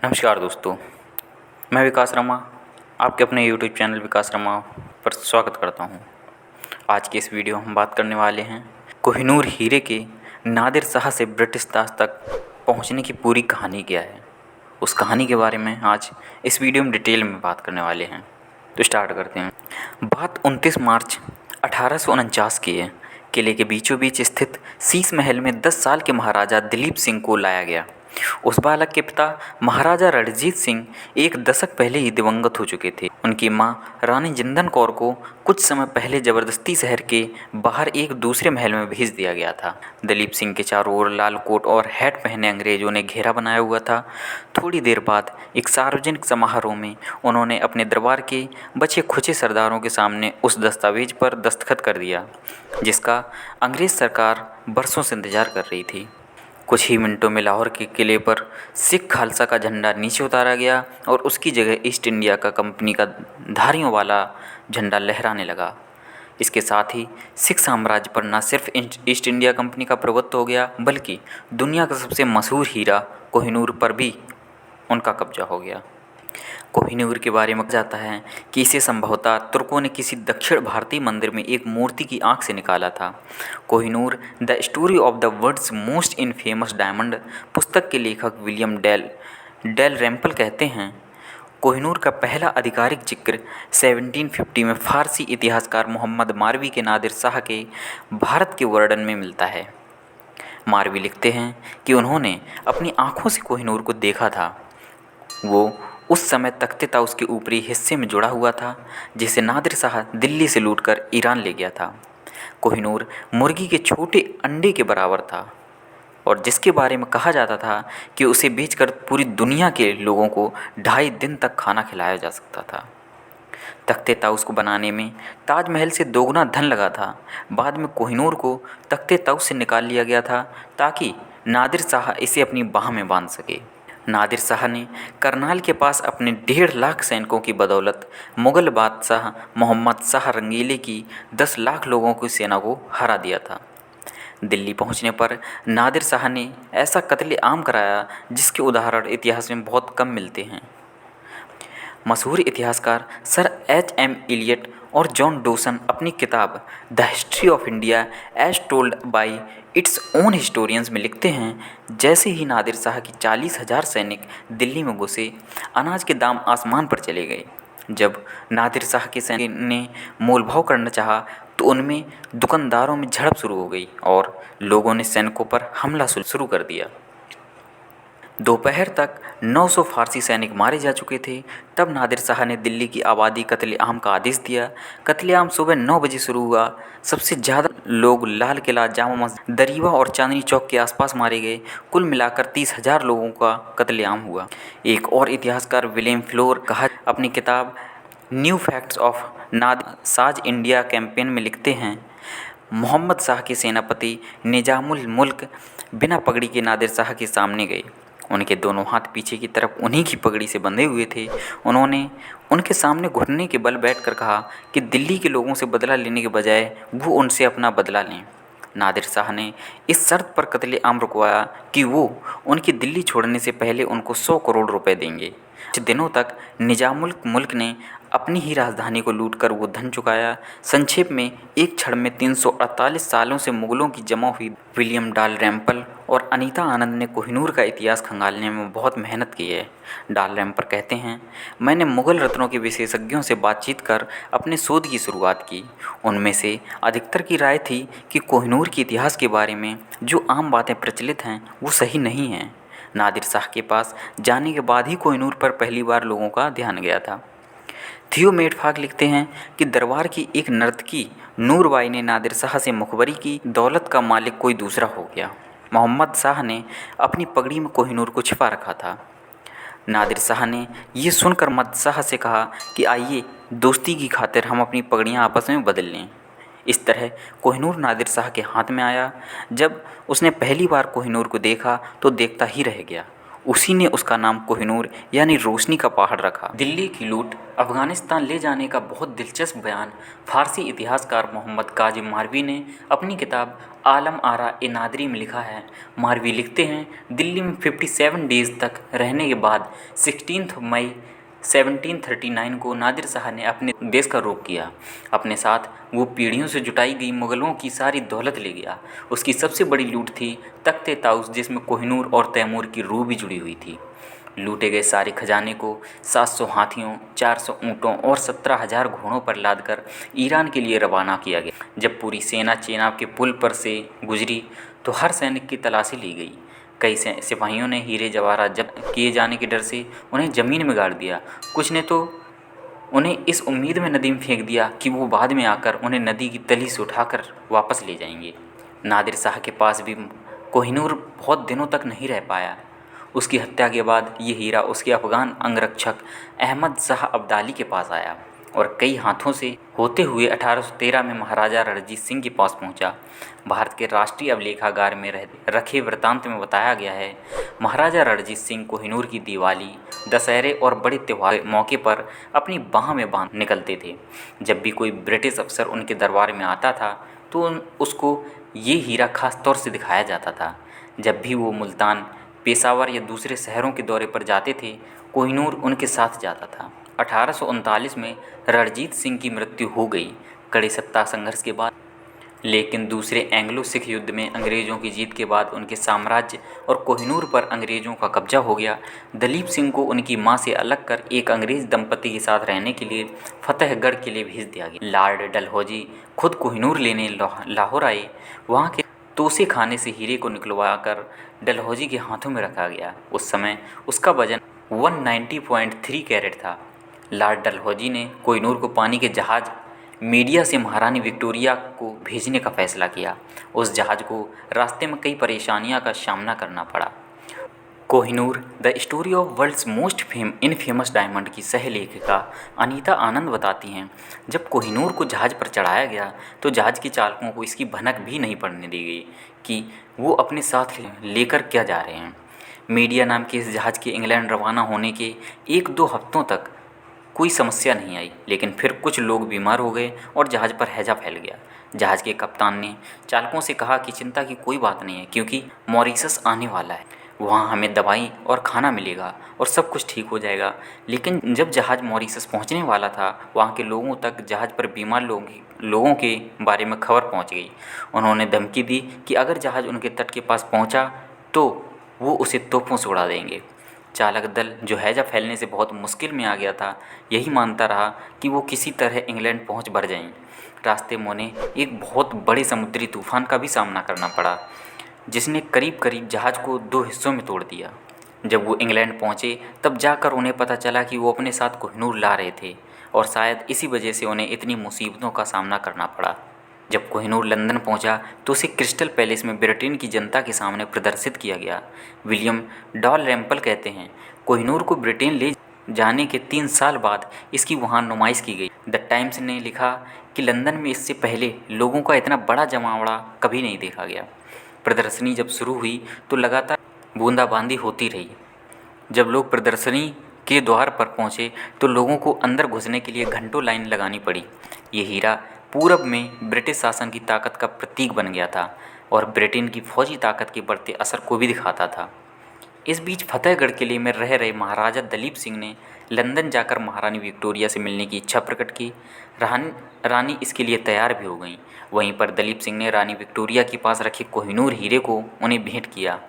नमस्कार दोस्तों, मैं विकास रमा आपके अपने YouTube चैनल विकास रमा पर स्वागत करता हूं। आज की इस वीडियो में हम बात करने वाले हैं कोहिनूर हीरे के नादिर शाह से ब्रिटिश ताज तक पहुंचने की पूरी कहानी क्या है। उस कहानी के बारे में आज इस वीडियो में डिटेल में बात करने वाले हैं। तो स्टार्ट करते हैं। बात 29 मार्च 1849 की है। किले के बीचों बीच स्थित शीश महल में 10 साल के महाराजा दिलीप सिंह को लाया गया। उस बालक के पिता महाराजा रणजीत सिंह एक दशक पहले ही दिवंगत हो चुके थे। उनकी मां रानी जिंदन कौर को कुछ समय पहले जबरदस्ती शहर के बाहर एक दूसरे महल में भेज दिया गया था। दिलीप सिंह के चारों ओर लाल कोट और हैट पहने अंग्रेजों ने घेरा बनाया हुआ था। थोड़ी देर बाद एक सार्वजनिक समारोह में उन्होंने अपने दरबार के बचे खुचे सरदारों के सामने उस दस्तावेज पर दस्तखत कर दिया जिसका अंग्रेज सरकार बरसों से इंतजार कर रही थी। कुछ ही मिनटों में लाहौर के किले पर सिख खालसा का झंडा नीचे उतारा गया और उसकी जगह ईस्ट इंडिया का कंपनी का धारियों वाला झंडा लहराने लगा। इसके साथ ही सिख साम्राज्य पर न सिर्फ ईस्ट इंडिया कंपनी का प्रभुत्व हो गया बल्कि दुनिया का सबसे मशहूर हीरा कोहिनूर पर भी उनका कब्जा हो गया। कोहिनूर के बारे में जाता है कि इसे संभवतः तुर्कों ने किसी दक्षिण भारतीय मंदिर में एक मूर्ति की आंख से निकाला था। Kohinoor the story of the world's most infamous diamond पुस्तक के लेखक विलियम डेल रैम्पल कहते हैं, कोहिनूर का पहला आधिकारिक जिक्र 1750 में फारसी इतिहासकार मोहम्मद मारवी के नादिर शाह के भारत के वर्णन में मिलता है। मारवी लिखते हैं कि उन्होंने अपनी आंखों से कोहिनूर को देखा था। वो उस समय तख्ते ताउस के ऊपरी हिस्से में जुड़ा हुआ था जिसे नादिर शाह दिल्ली से लूटकर ईरान ले गया था। कोहिनूर मुर्गी के छोटे अंडे के बराबर था और जिसके बारे में कहा जाता था कि उसे बेचकर पूरी दुनिया के लोगों को 2.5 दिन तक खाना खिलाया जा सकता था। तख्ते ताउस को बनाने में ताजमहल से दोगुना धन लगा था। बाद में कोहिनूर को तख्ते ताउस से निकाल लिया गया था ताकि नादिर शाह इसे अपनी बाह में बांध सके। नादिर शाह ने करनाल के पास अपने 1.5 लाख सैनिकों की बदौलत मुग़ल बादशाह मोहम्मद शाह रंगीले की 10 लाख लोगों की सेना को हरा दिया था। दिल्ली पहुंचने पर नादिर शाह ने ऐसा कत्ले-आम कराया जिसके उदाहरण इतिहास में बहुत कम मिलते हैं। मशहूर इतिहासकार सर H.M. इलियट और जॉन डोसन अपनी किताब the history of India as told by its own historians में लिखते हैं, जैसे ही नादिर शाह की 40,000 सैनिक दिल्ली में घुसे, अनाज के दाम आसमान पर चले गए। जब नादिर शाह के सैनिक ने मोलभाव करना चाहा तो उनमें दुकानदारों में झड़प शुरू हो गई और लोगों ने सैनिकों पर हमला शुरू कर दिया। दोपहर तक 900 फारसी सैनिक मारे जा चुके थे। तब नादिर शाह ने दिल्ली की आबादी कत्लेआम का आदेश दिया। कत्लेआम सुबह 9 बजे शुरू हुआ। सबसे ज़्यादा लोग लाल किला, जामा मस्जिद, दरीवा और चांदनी चौक के आसपास मारे गए। कुल मिलाकर 30,000 लोगों का कत्लेआम हुआ। एक और इतिहासकार विलियम फ्लोर कहा अपनी किताब new facts of Nadir Shah India campaign में लिखते हैं, मोहम्मद शाह के सेनापति निजामुल मुल्क बिना पगड़ी के नादिर शाह के सामने गए। उनके दोनों हाथ पीछे की तरफ उन्हीं की पगड़ी से बंधे हुए थे। उन्होंने उनके सामने घुटने के बल बैठकर कहा कि दिल्ली के लोगों से बदला लेने के बजाय वो उनसे अपना बदला लें। नादिर शाह ने इस शर्त पर कत्लेआम रुकवाया कि वो उनकी दिल्ली छोड़ने से पहले उनको 100 करोड़ रुपए देंगे। कुछ दिनों तक निजामुल मुल्क ने अपनी ही राजधानी को लूटकर वो धन चुकाया। संक्षेप में एक क्षण में 348 सालों से मुगलों की जमा हुई। विलियम डाल रैम्पल और अनीता आनंद ने कोहिनूर का इतिहास खंगालने में बहुत मेहनत की है। डाल रैम्पल कहते हैं, मैंने मुग़ल रत्नों के विशेषज्ञों से बातचीत कर अपने शोध की शुरुआत की। उनमें से अधिकतर की राय थी कि कोहिनूर के इतिहास के बारे में जो आम बातें प्रचलित हैं वो सही नहीं हैं। नादिर शाह के पास जाने के बाद ही कोहिनूर पर पहली बार लोगों का ध्यान गया था। थियो मेटफाक लिखते हैं कि दरबार की एक नर्तकी नूरबाई ने नादिर शाह से मुखबरी की, दौलत का मालिक कोई दूसरा हो गया। मोहम्मद शाह ने अपनी पगड़ी में कोहिनूर को छिपा रखा था। नादिर शाह ने ये सुनकर मद शाह से कहा कि आइए दोस्ती की खातिर हम अपनी पगड़ियाँ आपस में बदल लें। इस तरह कोहिनूर नादिर शाह के हाथ में आया। जब उसने पहली बार कोहिनूर को देखा तो देखता ही रह गया। उसी ने उसका नाम कोहिनूर यानी रोशनी का पहाड़ रखा। दिल्ली की लूट अफगानिस्तान ले जाने का बहुत दिलचस्प बयान फारसी इतिहासकार मोहम्मद काजिम मारवी ने अपनी किताब आलम आरा ए नादरी में लिखा है। मारवी लिखते हैं, दिल्ली में 57 डेज तक रहने के बाद 16 मई 1739 को नादिर शाह ने अपने देश का रुख किया। अपने साथ वो पीढ़ियों से जुटाई गई मुग़लों की सारी दौलत ले गया। उसकी सबसे बड़ी लूट थी तख्ते ताउस, जिसमें कोहिनूर और तैमूर की रूह भी जुड़ी हुई थी। लूटे गए सारे खजाने को 700 हाथियों, 400 ऊँटों और 17,000 घोड़ों पर लादकर ईरान के लिए रवाना किया गया। जब पूरी सेना चेनाब के पुल पर से गुजरी तो हर सैनिक की तलाशी ली गई। कई सिपाहियों ने हीरे जवाहरात जब्त किए जाने के डर से उन्हें ज़मीन में गाड़ दिया। कुछ ने तो उन्हें इस उम्मीद में नदी में फेंक दिया कि वो बाद में आकर उन्हें नदी की तली से उठाकर वापस ले जाएंगे। नादिर शाह के पास भी कोहिनूर बहुत दिनों तक नहीं रह पाया। उसकी हत्या के बाद ये हीरा उसके अफ़गान अंगरक्षक अहमद शाह अब्दाली के पास आया और कई हाथों से होते हुए 1813 में महाराजा रणजीत सिंह के पास पहुंचा। भारत के राष्ट्रीय अभिलेखागार में रखे वृत्तांत में बताया गया है, महाराजा रणजीत सिंह कोहिनूर की दिवाली, दशहरे और बड़े त्योहार मौके पर अपनी बाह में बांध निकलते थे। जब भी कोई ब्रिटिश अफसर उनके दरबार में आता था तो उसको ये हीरा खास तौर से दिखाया जाता था। जब भी वो मुल्तान, पेशावर या दूसरे शहरों के दौरे पर जाते थे, कोहिनूर उनके साथ जाता था। 1839 में रणजीत सिंह की मृत्यु हो गई कड़े सत्ता संघर्ष के बाद, लेकिन दूसरे एंग्लो सिख युद्ध में अंग्रेज़ों की जीत के बाद उनके साम्राज्य और कोहिनूर पर अंग्रेज़ों का कब्जा हो गया। दलीप सिंह को उनकी मां से अलग कर एक अंग्रेज़ दंपति के साथ रहने के लिए फतेहगढ़ के लिए भेज दिया गया। लॉर्ड डलहौजी खुद कोहिनूर लेने लाहौर आए। वहाँ के तोसे खाने से हीरे को निकलवा कर डलहौजी के हाथों में रखा गया। उस समय उसका वजन 190.3 कैरेट था। लॉर्ड डलहौजी ने कोहिनूर को पानी के जहाज़ मीडिया से महारानी विक्टोरिया को भेजने का फैसला किया। उस जहाज़ को रास्ते में कई परेशानियों का सामना करना पड़ा। Kohinoor the story of world's most infamous diamond की सह लेखिका अनीता आनंद बताती हैं, जब कोहिनूर को जहाज़ पर चढ़ाया गया तो जहाज़ के चालकों को इसकी भनक भी नहीं पड़ने दी गई कि वो अपने साथ लेकर क्या जा रहे हैं। मीडिया नाम के इस जहाज़ के इंग्लैंड रवाना होने के 1-2 हफ्तों तक कोई समस्या नहीं आई, लेकिन फिर कुछ लोग बीमार हो गए और जहाज़ पर हैजा फैल गया। जहाज़ के कप्तान ने चालकों से कहा कि चिंता की कोई बात नहीं है, क्योंकि मॉरिशस आने वाला है, वहाँ हमें दवाई और खाना मिलेगा और सब कुछ ठीक हो जाएगा। लेकिन जब जहाज़ मॉरिशस पहुँचने वाला था, वहाँ के लोगों तक जहाज़ पर बीमार लोगों के बारे में खबर पहुँच गई। उन्होंने धमकी दी कि अगर जहाज़ उनके तट के पास पहुँचा तो वो उसे तोपों से उड़ा देंगे। चालक दल, जो हैजा फैलने से बहुत मुश्किल में आ गया था, यही मानता रहा कि वो किसी तरह इंग्लैंड पहुंच बढ़ जाएं। रास्ते में उन्हें एक बहुत बड़े समुद्री तूफान का भी सामना करना पड़ा, जिसने करीब करीब जहाज़ को 2 हिस्सों में तोड़ दिया। जब वो इंग्लैंड पहुंचे तब जाकर उन्हें पता चला कि वो अपने साथ कोहिनूर ला रहे थे और शायद इसी वजह से उन्हें इतनी मुसीबतों का सामना करना पड़ा। जब कोहिनूर लंदन पहुंचा तो उसे क्रिस्टल पैलेस में ब्रिटेन की जनता के सामने प्रदर्शित किया गया। विलियम डालरैम्पल कहते हैं, कोहिनूर को ब्रिटेन ले जाने के 3 साल बाद इसकी वहां नुमाइश की गई। द टाइम्स ने लिखा कि लंदन में इससे पहले लोगों का इतना बड़ा जमावड़ा कभी नहीं देखा गया। प्रदर्शनी जब शुरू हुई तो लगातार बूंदाबांदी होती रही। जब लोग प्रदर्शनी के द्वार पर पहुंचे तो लोगों को अंदर घुसने के लिए घंटों लाइन लगानी पड़ी। ये हीरा पूरब में ब्रिटिश शासन की ताकत का प्रतीक बन गया था और ब्रिटेन की फौजी ताकत के बढ़ते असर को भी दिखाता था। इस बीच फतेहगढ़ किले में रह रहे महाराजा दलीप सिंह ने लंदन जाकर महारानी विक्टोरिया से मिलने की इच्छा प्रकट की। रानी इसके लिए तैयार भी हो गई। वहीं पर दलीप सिंह ने रानी विक्टोरिया के पास रखे कोहिनूर हीरे को उन्हें भेंट किया।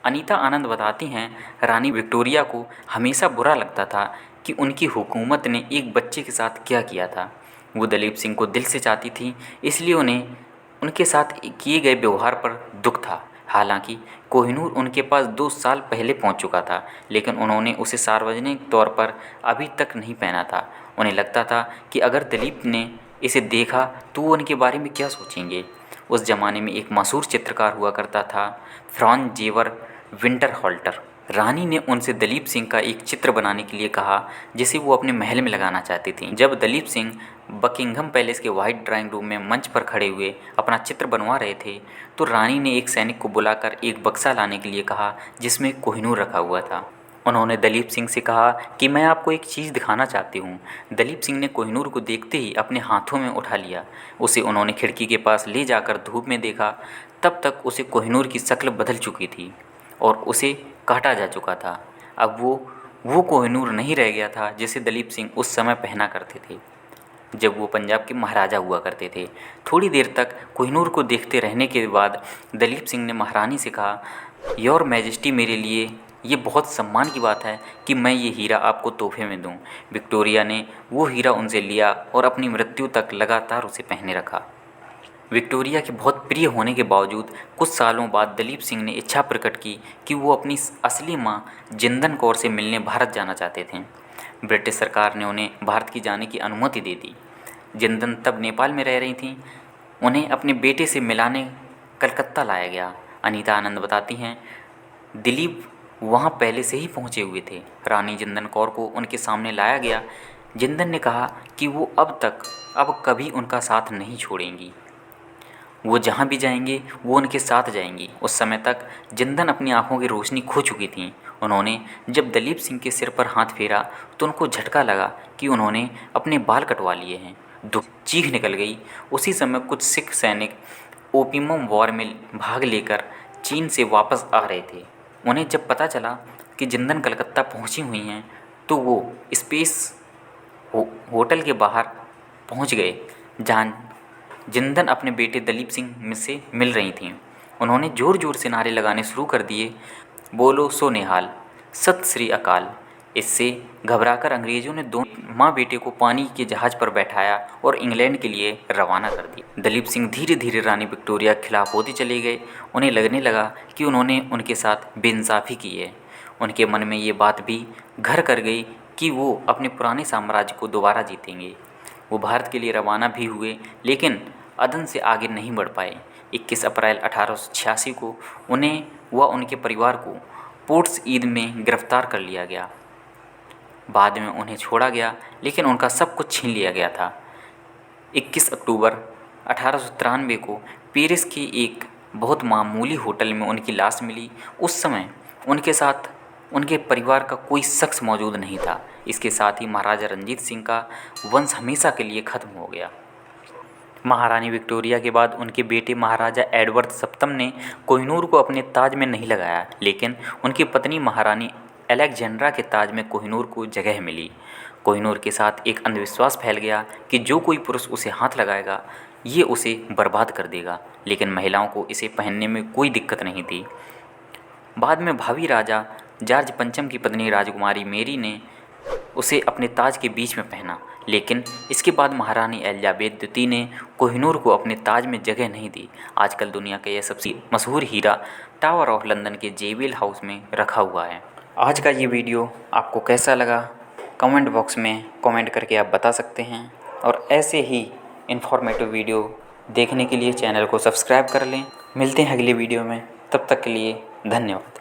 अनीता आनंद बताती हैं, रानी विक्टोरिया को हमेशा बुरा लगता था कि उनकी हुकूमत ने एक बच्चे के साथ क्या किया था। वो दलीप सिंह को दिल से चाहती थी, इसलिए उन्हें उनके साथ किए गए व्यवहार पर दुख था। हालांकि कोहिनूर उनके पास 2 साल पहले पहुंच चुका था, लेकिन उन्होंने उसे सार्वजनिक तौर पर अभी तक नहीं पहना था। उन्हें लगता था कि अगर दलीप ने इसे देखा तो वो उनके बारे में क्या सोचेंगे। उस ज़माने में एक मशहूर चित्रकार हुआ करता था, फ्रांज जेवर विंटरहोल्टर। रानी ने उनसे दलीप सिंह का एक चित्र बनाने के लिए कहा जिसे वो अपने महल में लगाना चाहती थी। जब दलीप सिंह बकिंघम पैलेस के व्हाइट ड्राइंग रूम में मंच पर खड़े हुए अपना चित्र बनवा रहे थे तो रानी ने एक सैनिक को बुलाकर एक बक्सा लाने के लिए कहा जिसमें कोहिनूर रखा हुआ था। उन्होंने दलीप सिंह से कहा कि मैं आपको एक चीज़ दिखाना चाहती हूँ। दलीप सिंह ने कोहिनूर को देखते ही अपने हाथों में उठा लिया। उसे उन्होंने खिड़की के पास ले जाकर धूप में देखा। तब तक उसे कोहिनूर की शक्ल बदल चुकी थी और उसे काटा जा चुका था। अब वो कोहिनूर नहीं रह गया था जिसे दलीप सिंह उस समय पहना करते थे जब वो पंजाब के महाराजा हुआ करते थे। थोड़ी देर तक कोहिनूर को देखते रहने के बाद दलीप सिंह ने महारानी से कहा, योर मैजेस्टी, मेरे लिए ये बहुत सम्मान की बात है कि मैं ये हीरा आपको तोहफे में दूं। विक्टोरिया ने वो हीरा उनसे लिया और अपनी मृत्यु तक लगातार उसे पहने रखा। विक्टोरिया के बहुत प्रिय होने के बावजूद कुछ सालों बाद दलीप सिंह ने इच्छा प्रकट की कि वो अपनी असली मां जिंदन कौर से मिलने भारत जाना चाहते थे। ब्रिटिश सरकार ने उन्हें भारत की जाने की अनुमति दे दी। जिंदन तब नेपाल में रह रही थीं। उन्हें अपने बेटे से मिलाने कलकत्ता लाया गया। अनीता आनंद बताती हैं, दिलीप वहाँ पहले से ही पहुँचे हुए थे। रानी जिंदन कौर को उनके सामने लाया गया। जिंदन ने कहा कि वो अब कभी उनका साथ नहीं छोड़ेंगी। वो जहाँ भी जाएंगे वो उनके साथ जाएंगी। उस समय तक जिंदन अपनी आंखों की रोशनी खो चुकी थीं। उन्होंने जब दलीप सिंह के सिर पर हाथ फेरा तो उनको झटका लगा कि उन्होंने अपने बाल कटवा लिए हैं। दुख चीख निकल गई। उसी समय कुछ सिख सैनिक ओपियम वॉर में भाग लेकर चीन से वापस आ रहे थे। उन्हें जब पता चला कि जिंदन कलकत्ता पहुंची हुई हैं तो वो स्पेस होटल के बाहर पहुंच गए जहाँ जिंदन अपने बेटे दलीप सिंह से मिल रही थीं। उन्होंने ज़ोर ज़ोर से नारे लगाने शुरू कर दिए, बोलो सो निहाल, सत श्री अकाल। इससे घबराकर अंग्रेज़ों ने दोनों माँ बेटे को पानी के जहाज़ पर बैठाया और इंग्लैंड के लिए रवाना कर दिया। दलीप सिंह धीरे धीरे रानी विक्टोरिया के खिलाफ होते चले गए। उन्हें लगने लगा कि उन्होंने उनके साथ बेइंसाफ़ी की है। उनके मन में ये बात भी घर कर गई कि वो अपने पुराने साम्राज्य को दोबारा जीतेंगे। वो भारत के लिए रवाना भी हुए लेकिन अदन से आगे नहीं बढ़ पाए। 21 अप्रैल 1886 को उन्हें व उनके परिवार को पोर्ट्स ईद में गिरफ्तार कर लिया गया। बाद में उन्हें छोड़ा गया लेकिन उनका सब कुछ छीन लिया गया था। 21 अक्टूबर 1893 को पेरिस के एक बहुत मामूली होटल में उनकी लाश मिली। उस समय उनके साथ उनके परिवार का कोई शख्स मौजूद नहीं था। इसके साथ ही महाराजा रंजीत सिंह का वंश हमेशा के लिए खत्म हो गया। महारानी विक्टोरिया के बाद उनके बेटे महाराजा एडवर्ड सप्तम ने कोहिनूर को अपने ताज में नहीं लगाया लेकिन उनकी पत्नी महारानी अलेक्जेंड्रा के ताज में कोहिनूर को जगह मिली। कोहिनूर के साथ एक अंधविश्वास फैल गया कि जो कोई पुरुष उसे हाथ लगाएगा ये उसे बर्बाद कर देगा, लेकिन महिलाओं को इसे पहनने में कोई दिक्कत नहीं थी। बाद में भावी राजा जॉर्ज पंचम की पत्नी राजकुमारी मेरी ने उसे अपने ताज के बीच में पहना, लेकिन इसके बाद महारानी एलिजाबेथ द्वितीय ने कोहिनूर को अपने ताज में जगह नहीं दी। आजकल दुनिया का यह सबसे मशहूर हीरा टावर ऑफ लंदन के जेविल हाउस में रखा हुआ है। आज का ये वीडियो आपको कैसा लगा कमेंट बॉक्स में कमेंट करके आप बता सकते हैं, और ऐसे ही इन्फॉर्मेटिव वीडियो देखने के लिए चैनल को सब्सक्राइब कर लें। मिलते हैं अगले वीडियो में, तब तक के लिए धन्यवाद।